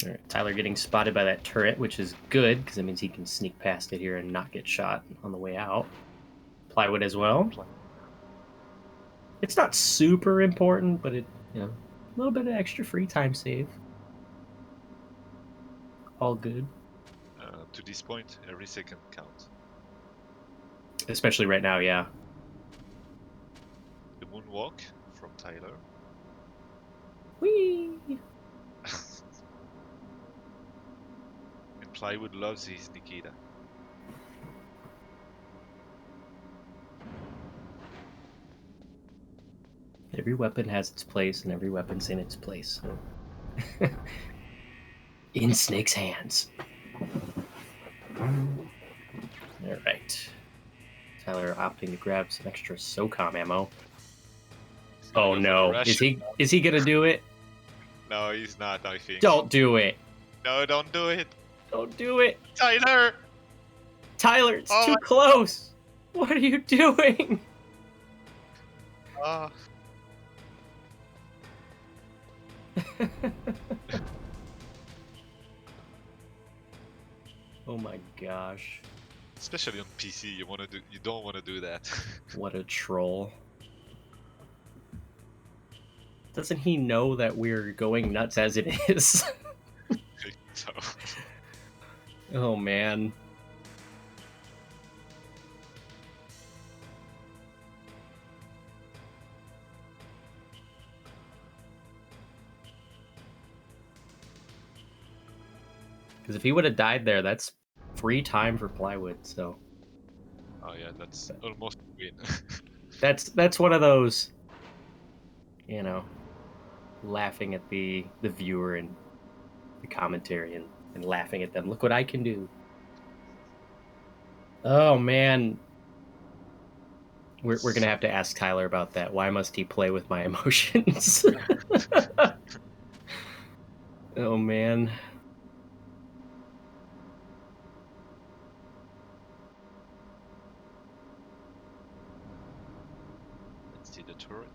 All right, Tyler getting spotted by that turret, which is good, because that means he can sneak past it here and not get shot on the way out. Plywood as well. It's not super important, but it, you know, a little bit of extra free time save. All good. To this point, every second counts. Especially right now, yeah. The moonwalk from Tyler. Whee! And Plywood loves his Nikita. Every weapon has its place, and every weapon's in its place. So. In Snake's hands. All right. Tyler opting to grab some extra SOCOM ammo. Oh no! Is he gonna do it? No, he's not. I think. Don't do it! No, don't do it. Don't do it! Tyler! Tyler, it's too close! What are you doing? Oh my gosh. Especially on PC, you don't want to do that. What a troll. Doesn't he know that we're going nuts as it is? So. Oh man. Because if he would have died there, that's free time for Plywood, so. Oh yeah, that's almost a win. That's one of those, you know, laughing at the viewer and the commentary and laughing at them. Look what I can do. Oh man. We're gonna have to ask Tyler about that. Why must he play with my emotions? Oh man. Let's see the turret.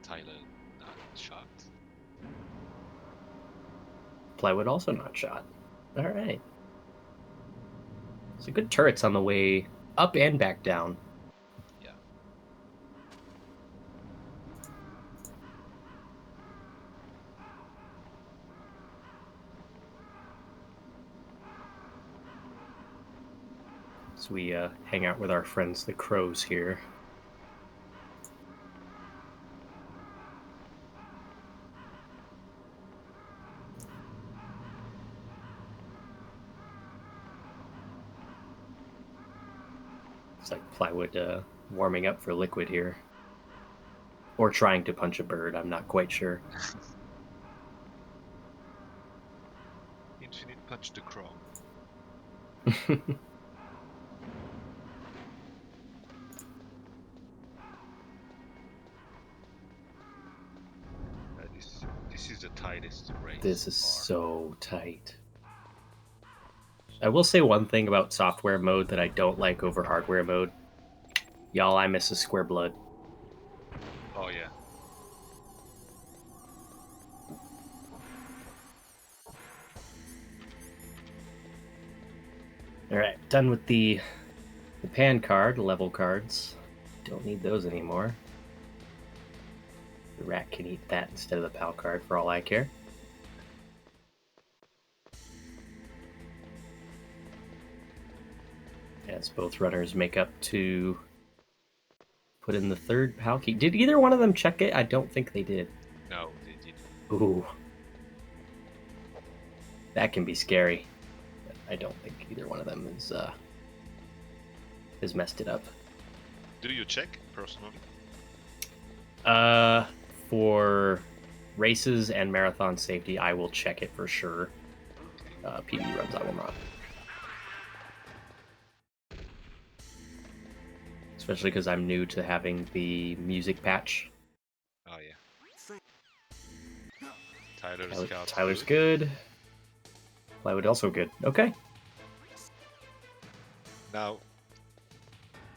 Tyler not shot. Plywood also not shot. All right. So good turrets on the way up and back down. Yeah. as we hang out with our friends, the crows here. It's like Plywood warming up for Liquid here. Or trying to punch a bird, I'm not quite sure. Infinite punch the crow. This is the tightest race. This is so tight. I will say one thing about software mode that I don't like over hardware mode. Y'all, I miss a square blood. Oh yeah. Alright, done with the pan card, level cards. Don't need those anymore. The rat can eat that instead of the PAL card for all I care. As both runners make up to put in the third PAL key. Did either one of them check it? I don't think they did. No, they didn't. Ooh. That can be scary. But I don't think either one of them has messed it up. Do you check personally? For races and marathon safety, I will check it for sure. PB runs, I will not. Especially because I'm new to having the music patch. Oh yeah. Tyler's Tyler's good. Plywood also good. Okay. Now,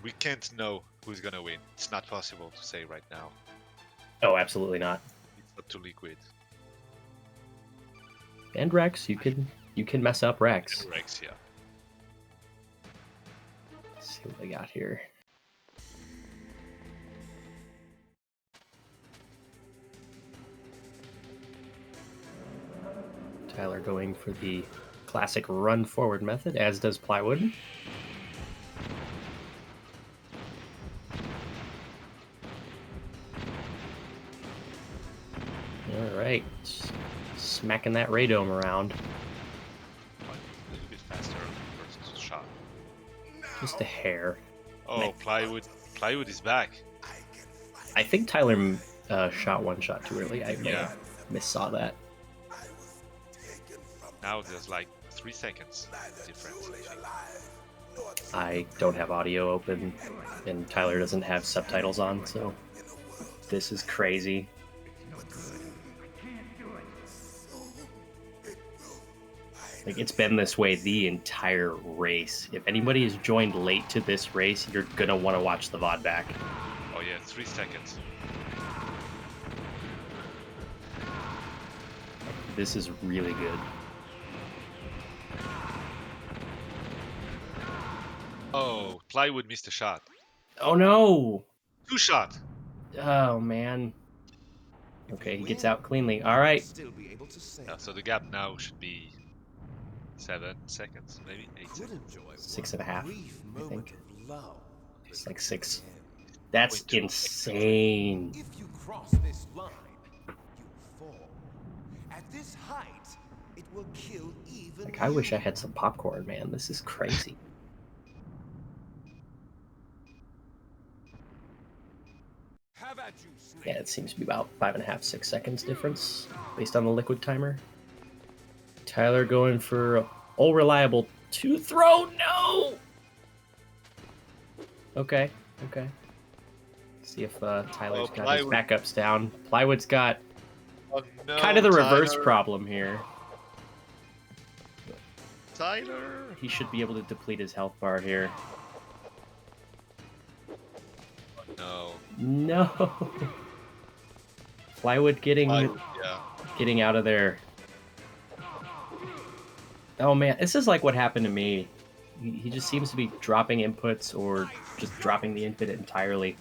we can't know who's gonna win. It's not possible to say right now. Oh, absolutely not. It's up to Liquid. And Rex, you can mess up Rex. Rex, yeah. Let's see what they got here. Tyler going for the classic run forward method, as does Plywood. Alright, smacking that radome around. A little bit faster versus shot. Just a hair. Oh, Plywood is back. I think Tyler shot one shot too early. I missaw that. Now there's like 3 seconds difference. I don't have audio open, and Tyler doesn't have subtitles on, so this is crazy. Like, it's been this way the entire race. If anybody has joined late to this race, you're gonna want to watch the VOD back. Oh yeah, 3 seconds. This is really good. Oh, Plywood missed a shot. Oh no! 2 shot. Oh man. Okay, he gets out cleanly. All right. Yeah, so the gap now should be 7 seconds, maybe 8 seconds. 6.5, I think. It's like 6. That's insane. If you cross this line, you fall. At this height, it will kill even Like, I wish I had some popcorn, man. This is crazy. Yeah, it seems to be about 5.5, 6 seconds difference based on the Liquid timer. Tyler going for old reliable 2 throw. No! Okay. See if Tyler's got his backups down. Plywood's got kind of the reverse problem here. Tyler! He should be able to deplete his health bar here. No. Plywood getting out of there. Oh man, this is like what happened to me. He just seems to be dropping inputs or just dropping the input entirely.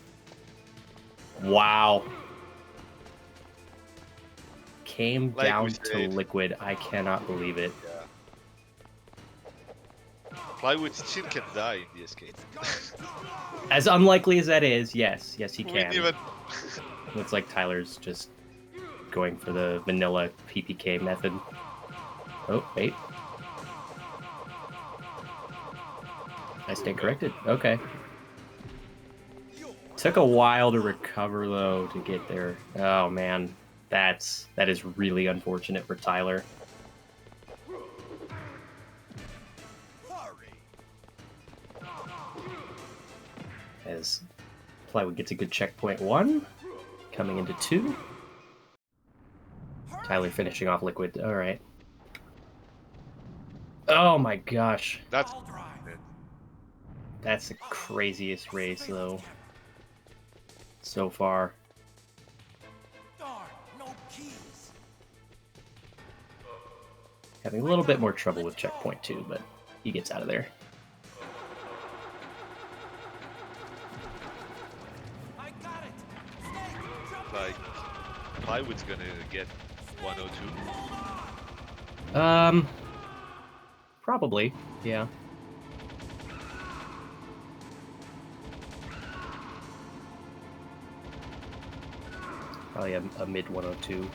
Wow. Came down to Liquid. I cannot believe it. Yeah. Plywood still can die in the escape. As unlikely as that is, yes, he We can. didn't even... Looks like Tyler's just going for the vanilla PPK method. Oh, wait. I stand corrected. Okay. Took a while to recover though to get there. Oh man, that is really unfortunate for Tyler. As Plywood gets a good checkpoint 1, coming into 2. Tyler finishing off Liquid. All right. Oh my gosh. That's the craziest race though so far. Having a little bit more trouble with checkpoint 2, but he gets out of there. Like, Plywood's gonna get 102. Probably, yeah. Probably a mid 102.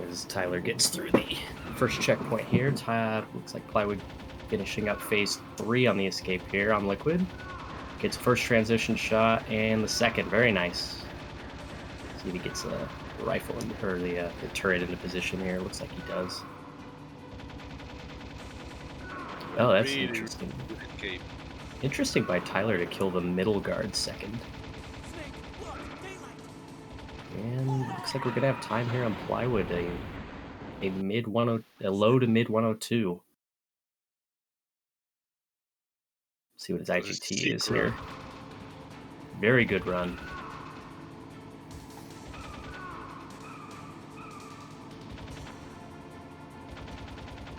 As Tyler gets through the first checkpoint here, looks like Plywood finishing up phase 3 on the escape here on Liquid. Gets first transition shot and the second, very nice. See if he gets the rifle or the turret into position here. Looks like he does. Oh, that's Really interesting. good escape. Interesting by Tyler to kill the middle guard second. And looks like we're gonna have time here on Plywood. A low to mid 102. See what his IGT is here. Very good run.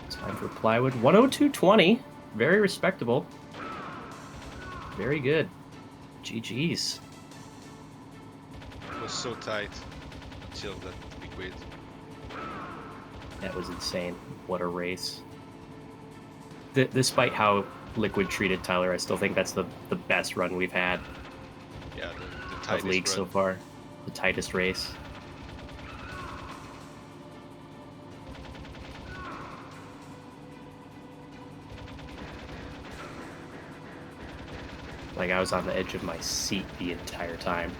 Time for Plywood. 102.20. Very respectable. Very good. GG's. It was so tight until that Liquid. That was insane. What a race. Despite how Liquid treated Tyler, I still think that's the best run we've had. Yeah, the tightest of league run so far. The tightest race. Like, I was on the edge of my seat the entire time.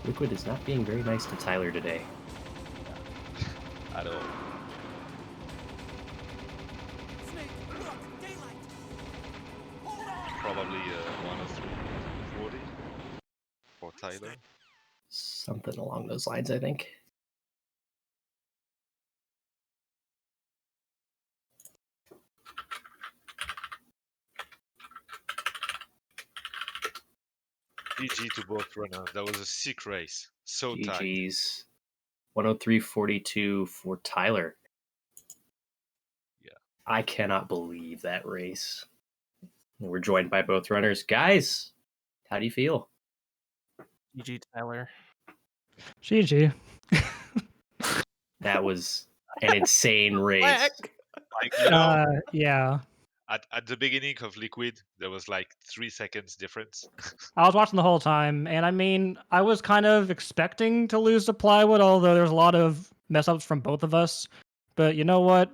Liquid is not being very nice to Tyler today. At all. Probably 103.40 for Tyler. Something along those lines, I think. GG to both runners. That was a sick race. So tight. GG's. 103.42 for Tyler. Yeah. I cannot believe that race. We're joined by both runners. Guys, how do you feel? GG, Tyler. GG. That was an insane race. Like, you know, Yeah. at the beginning of Liquid, there was like 3 seconds difference. I was watching the whole time, and I mean, I was kind of expecting to lose to Plywood, although there's a lot of mess ups from both of us. But you know what?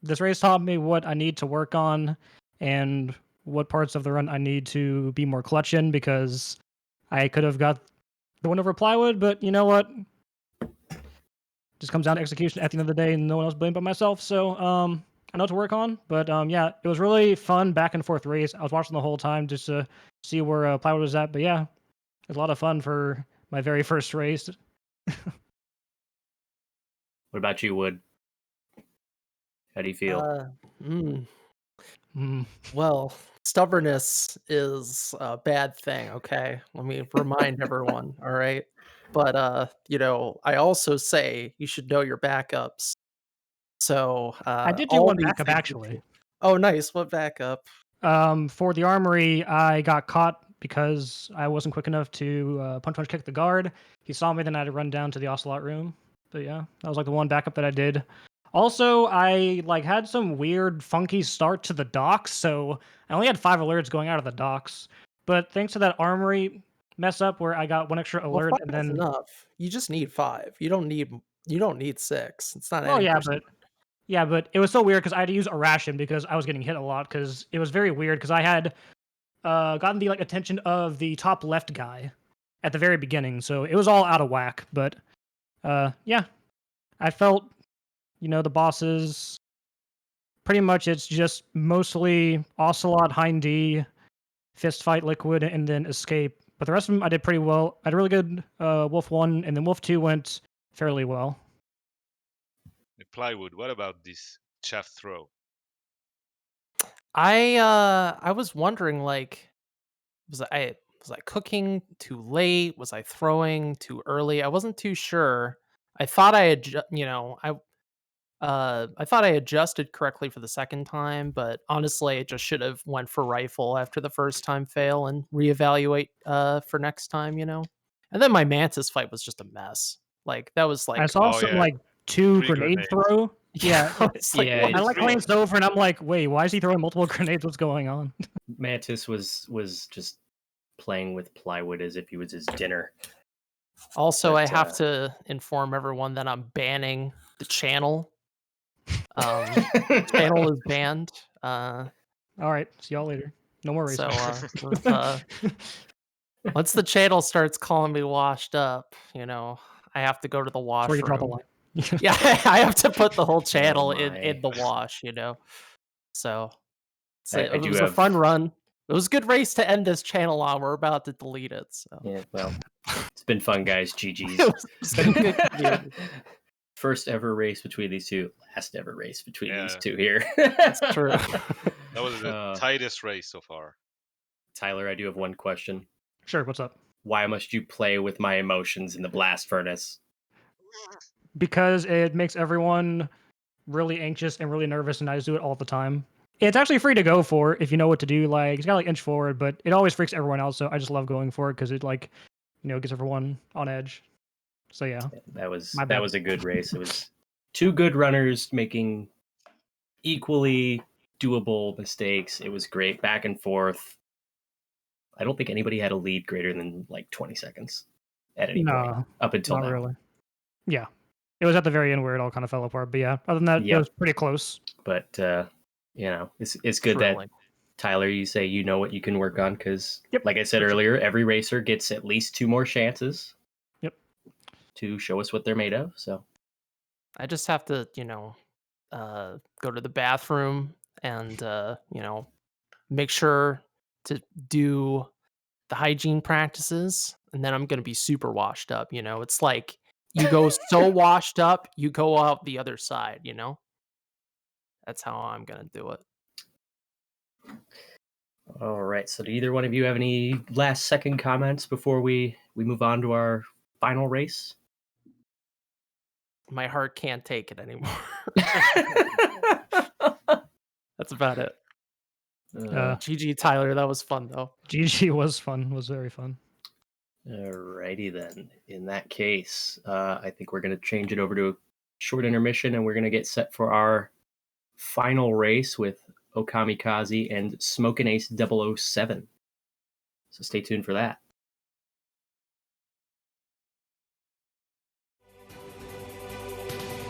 This race taught me what I need to work on and what parts of the run I need to be more clutch in, because I could have got the win over Plywood, but you know what? Just comes down to execution at the end of the day, and no one else blamed but myself. So I know what to work on, but yeah, it was really fun back and forth race. I was watching the whole time just to see where Plywood was at, but yeah, it was a lot of fun for my very first race. What about you, Wood? How do you feel? Well, stubbornness is a bad thing, okay? Let me remind everyone, all right? But I also say you should know your backups. So I did do all one these backup things actually. Oh, nice. What backup? For the armory, I got caught because I wasn't quick enough to punch kick the guard. He saw me, then I had to run down to the ocelot room. But yeah, that was like the one backup that I did. Also, I had some weird, funky start to the docks, so I only had 5 alerts going out of the docks. But thanks to that armory mess up where I got 1 extra Well, alert, 5 and is then enough. You just need 5. You don't need 6. It's not well, any yeah, percent. but it was so weird because I had to use a ration because I was getting hit a lot. Because it was very weird because I had gotten the attention of the top left guy at the very beginning, so it was all out of whack. But yeah, I felt the bosses. Pretty much, it's just mostly Ocelot, Hind D, Fist Fight, Liquid, and then Escape. But the rest of them, I did pretty well. I had a really good Wolf 1, and then Wolf 2 went fairly well. Plywood, what about this chaff throw? I was wondering, was I cooking too late? Was I throwing too early? I wasn't too sure. I thought I had, I thought I adjusted correctly for the second time, but honestly, I just should have went for rifle after the first time fail and reevaluate for next time. And then my mantis fight was just a mess. That was I saw Oh, some yeah. 2 3 grenade grenades. throw. Yeah, it's Yeah, what I is like this? glanced over and I'm like, wait, why is he throwing multiple grenades? What's going on? Mantis was just playing with plywood as if he was his dinner. Also, But, I have to inform everyone that I'm banning the channel. Channel is banned. All right, see y'all later. No more racing. So once the channel starts calling me washed up, I have to go to the That's where you draw the washroom. line. Yeah, I have to put the whole channel Oh in my. the wash. So I it do was a have- fun run. It was a good race to end this channel on. We're about to delete it. So Yeah, well, it's been fun, guys. it GG's. was a good community. First ever race between these two. Last ever race between these Yeah. two here. That's true. That was the tightest race so far. Tyler, I do have one question. Sure, what's up? Why must you play with my emotions in the blast furnace? Because it makes everyone really anxious and really nervous, and I just do it all the time. It's actually free to go for if you know what to do. It's got inch forward, but it always freaks everyone out. So I just love going for it because it gets everyone on edge. So yeah, That was My bad. a good race. It was 2 good runners making equally doable mistakes. It was great back and forth. I don't think anybody had a lead greater than 20 seconds at any point up until not now. really. Yeah, it was at the very end where it all kind of fell apart. But yeah, other than that, it Yep. was pretty close. But it's good that Tyler, you say you know what you can work on because, like I said earlier, every racer gets at least 2 more chances. Yep. To show us what they're made of. So I just have to, go to the bathroom and, make sure to do the hygiene practices, and then I'm going to be super washed up. It's like you go so washed up, you go out the other side, That's how I'm going to do it. all right. So do either one of you have any last second comments before we move on to our final race? My heart can't take it anymore. That's about it. GG, Tyler. That was fun, though. GG was fun. Was very fun. Alrighty then. In that case, I think we're going to change it over to a short intermission, and we're going to get set for our final race with Okamikaze and Smokin' Ace 007. So stay tuned for that.